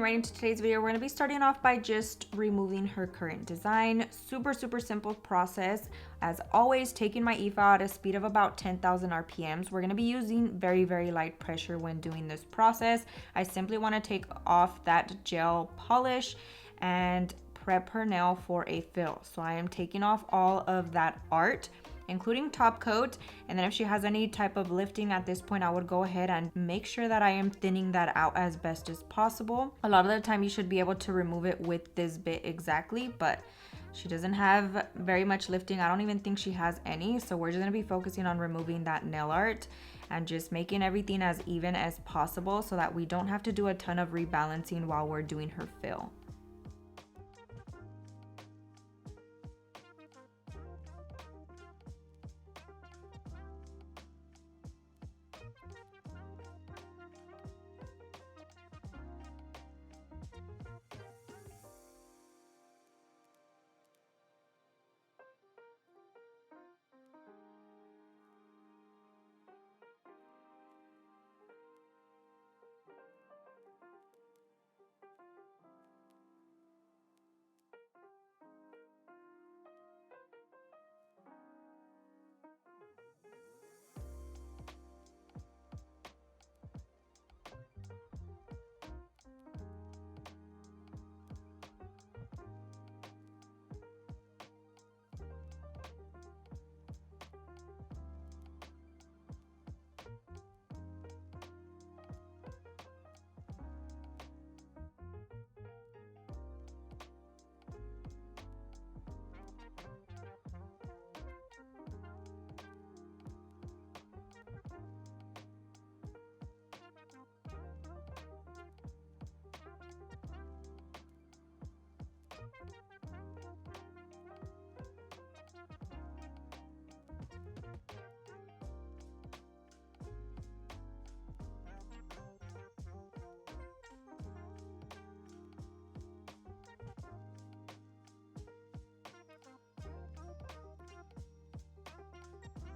right into today's video. We're going to be starting off by just removing her current design. Super simple process. As always, taking my Efile at a speed of about 10,000 RPMs. We're going to be using very light pressure when doing this process. I simply want to take off that gel polish and prep her nail for a fill. So I am taking off all of that art, including top coat, and then if she has any type of lifting at this point, I would go ahead and make sure that I am thinning that out as best as possible. A lot of the time you should be able to remove it with this bit exactly, but she doesn't have very much lifting. I don't even think she has any, so we're just going to be focusing on removing that nail art and just making everything as even as possible so that we don't have to do a ton of rebalancing while we're doing her fill.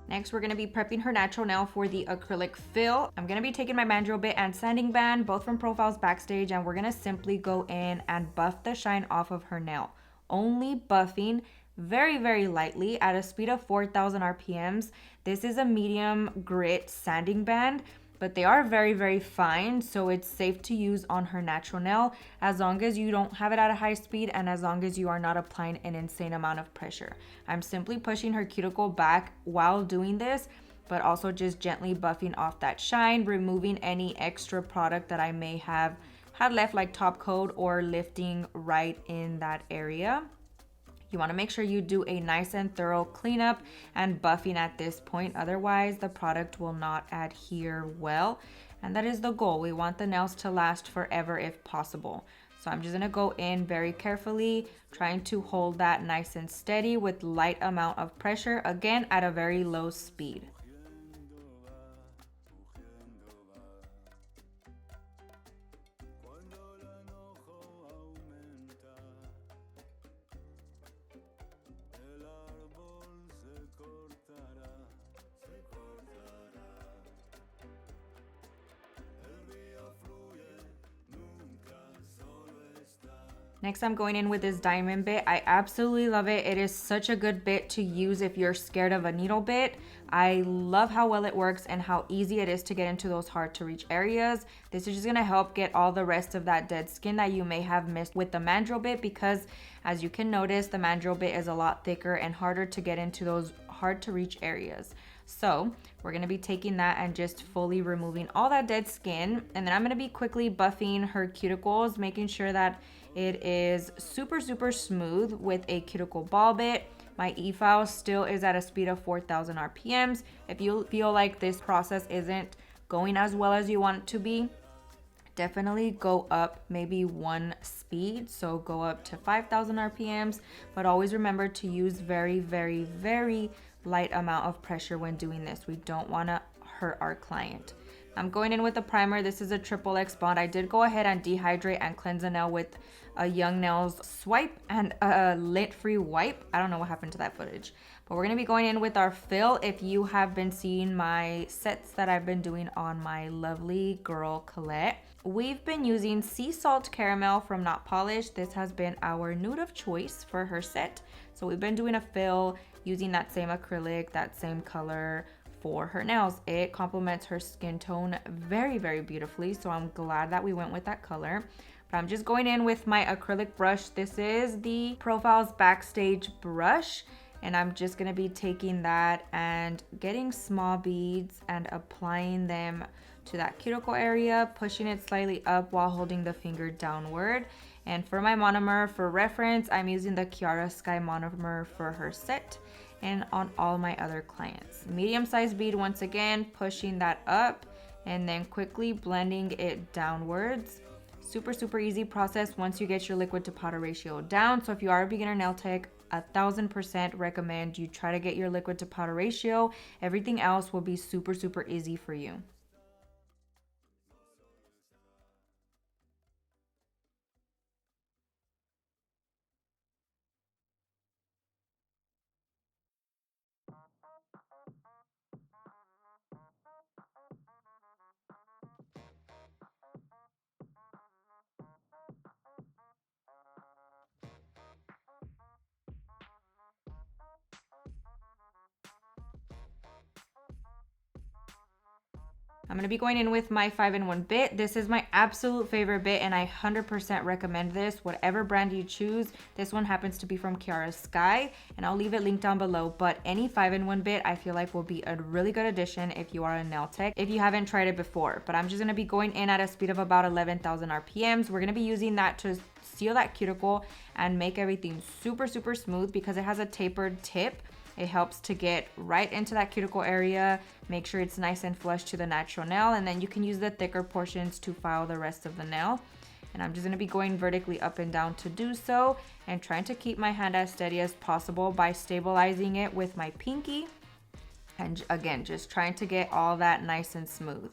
Next, we're going to be prepping her natural nail for the acrylic fill. I'm going to be taking my mandrel bit and sanding band, both from Profiles Backstage, and we're going to simply go in and buff the shine off of her nail. Only buffing very lightly at a speed of 4,000 RPMs. This is a medium grit sanding band, but they are very fine, so it's safe to use on her natural nail as long as you don't have it at a high speed and as long as you are not applying an insane amount of pressure. I'm simply pushing her cuticle back while doing this, but also just gently buffing off that shine, removing any extra product that I may have had left, like top coat or lifting right in that area. You want to make sure you do a nice and thorough cleanup and buffing at this point. Otherwise, the product will not adhere well. And that is the goal. We want the nails to last forever if possible. So I'm just going to go in very carefully, trying to hold that nice and steady with light amount of pressure, again at a very low speed. Next, I'm going in with this diamond bit. I absolutely love it. It is such a good bit to use if you're scared of a needle bit. I love how well it works and how easy it is to get into those hard to reach areas. This is just gonna help get all the rest of that dead skin that you may have missed with the mandrel bit, because as you can notice, the mandrel bit is a lot thicker and harder to get into those hard to reach areas. So we're going to be taking that and just fully removing all that dead skin. And then I'm going to be quickly buffing her cuticles, making sure that it is super smooth with a cuticle ball bit. My Efile still is at a speed of 4,000 RPMs. If you feel like this process isn't going as well as you want it to be, definitely go up maybe one speed. So go up to 5,000 RPMs, but always remember to use very light amount of pressure when doing this. We don't want to hurt our client. I'm going in with a primer. This is a XXX bond. I did go ahead and dehydrate and cleanse the nail with a Young Nails swipe and a lint free wipe. I don't know what happened to that footage, But we're going to be going in with our fill. If you have been seeing my sets that I've been doing on my lovely girl Colette, we've been using Sea Salt Caramel from Not Polished. This has been our nude of choice for her set. So we've been doing a fill using that same acrylic, that same color for her nails. It complements her skin tone very, very beautifully. So I'm glad that we went with that color. But I'm just going in with my acrylic brush. This is the Profiles Backstage brush. And I'm just gonna be taking that and getting small beads and applying them to that cuticle area, pushing it slightly up while holding the finger downward. And for my monomer, for reference, I'm using the Kiara Sky monomer for her set and on all my other clients. Medium-sized bead once again, pushing that up and then quickly blending it downwards. Super, super easy process once you get your liquid to powder ratio down. So if you are a beginner nail tech, 1000% recommend you try to get your liquid to powder ratio. Everything else will be super, super easy for you. I'm going to be going in with my 5-in-1 bit. This is my absolute favorite bit and I 100% recommend this. Whatever brand you choose, this one happens to be from Kiara Sky and I'll leave it linked down below. But any 5-in-1 bit I feel like will be a really good addition if you are a nail tech, if you haven't tried it before. But I'm just going to be going in at a speed of about 11,000 RPMs. We're going to be using that to seal that cuticle and make everything super, super smooth because it has a tapered tip. It helps to get right into that cuticle area, make sure it's nice and flush to the natural nail, and then you can use the thicker portions to file the rest of the nail. And I'm just gonna be going vertically up and down to do so, and trying to keep my hand as steady as possible by stabilizing it with my pinky. And again, just trying to get all that nice and smooth.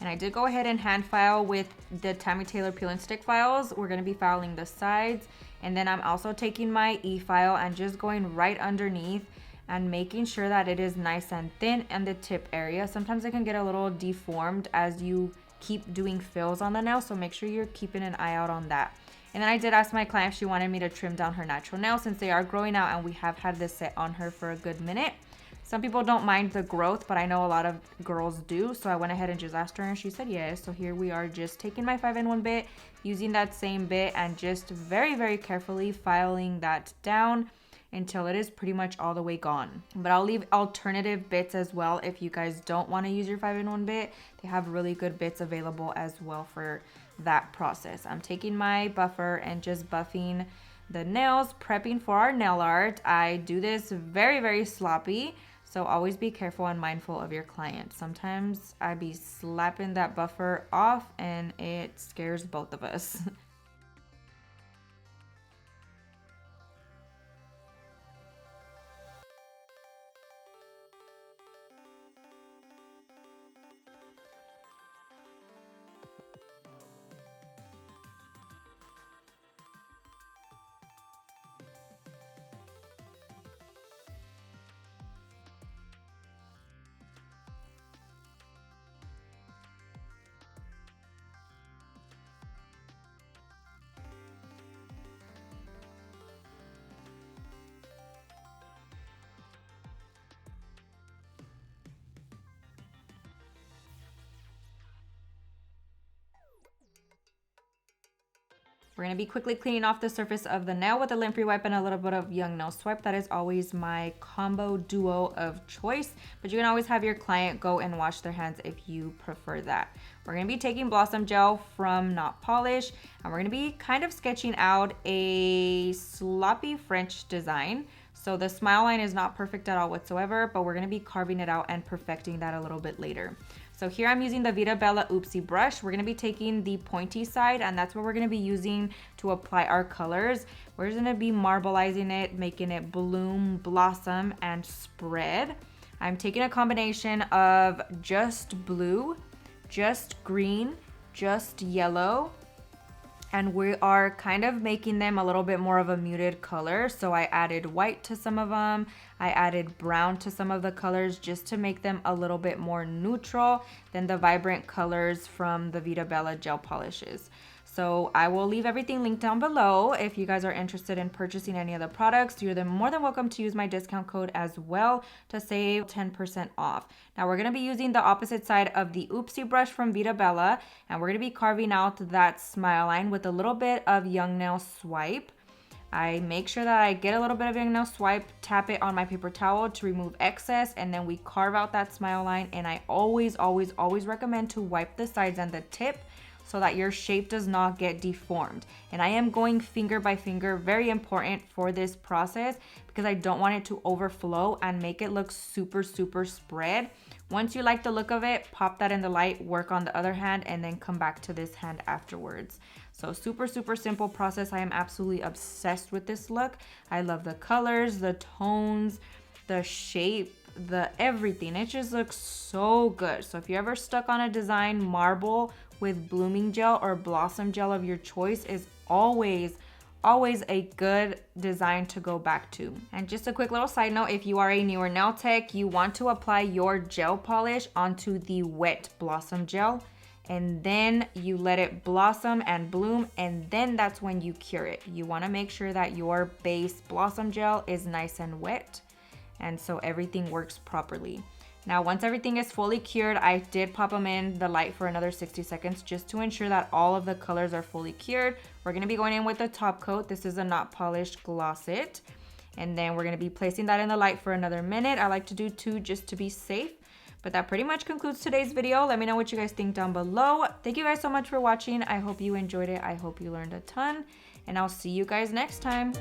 And I did go ahead and hand file with the Tammy Taylor peel and stick files. We're gonna be filing the sides. And then I'm also taking my E-file and just going right underneath and making sure that it is nice and thin in the tip area. Sometimes it can get a little deformed as you keep doing fills on the nail. So make sure you're keeping an eye out on that. And then I did ask my client if she wanted me to trim down her natural nails since they are growing out and we have had this set on her for a good minute. Some people don't mind the growth, but I know a lot of girls do. So I went ahead and just asked her and she said yes. So here we are just taking my 5-in-1 bit, using that same bit and just very, very carefully filing that down until it is pretty much all the way gone. But I'll leave alternative bits as well if you guys don't want to use your 5-in-1 bit. They have really good bits available as well for that process. I'm taking my buffer and just buffing the nails, prepping for our nail art. I do this very, very sloppy. So always be careful and mindful of your client. Sometimes I be slapping that buffer off and it scares both of us. We're going to be quickly cleaning off the surface of the nail with a lint-free wipe and a little bit of Young Nail Swipe. That is always my combo duo of choice, but you can always have your client go and wash their hands if you prefer that. We're going to be taking Blossom Gel from Not Polish, and we're going to be kind of sketching out a sloppy French design. So the smile line is not perfect at all whatsoever, but we're going to be carving it out and perfecting that a little bit later. So here I'm using the Veeda Bella Oopsy brush. We're going to be taking the pointy side, and that's what we're going to be using to apply our colors. We're just going to be marbleizing it, making it bloom, blossom, and spread. I'm taking a combination of just blue, just green, just yellow, and we are kind of making them a little bit more of a muted color. So I added white to some of them. I added brown to some of the colors just to make them a little bit more neutral than the vibrant colors from the Veeda Bella gel polishes. So I will leave everything linked down below. If you guys are interested in purchasing any of the products, you're more than welcome to use my discount code as well to save 10% off. Now we're going to be using the opposite side of the Oopsy brush from Veeda Bella, and we're going to be carving out that smile line with a little bit of Young Nail Swipe. I make sure that I get a little bit of Young Nail Swipe, tap it on my paper towel to remove excess, and then we carve out that smile line. And I always recommend to wipe the sides and the tip so that your shape does not get deformed. And I am going finger by finger, very important for this process because I don't want it to overflow and make it look super spread. Once you like the look of it, pop that in the light, work on the other hand, and then come back to this hand afterwards. So super simple process. I am absolutely obsessed with this look. I love the colors, the tones, the shape, the everything. It just looks so good. So if you're ever stuck on a design, marble with blooming gel or blossom gel of your choice is always a good design to go back to. And just a quick little side note, if you are a newer nail tech, you want to apply your gel polish onto the wet blossom gel, and then you let it blossom and bloom, and then that's when you cure it. You want to make sure that your base blossom gel is nice and wet, and so everything works properly. Now, once everything is fully cured, I did pop them in the light for another 60 seconds just to ensure that all of the colors are fully cured. We're going to be going in with the top coat. This is a Not Polished Gloss It. And then we're going to be placing that in the light for another minute. I like to do 2 just to be safe. But that pretty much concludes today's video. Let me know what you guys think down below. Thank you guys so much for watching. I hope you enjoyed it. I hope you learned a ton. And I'll see you guys next time.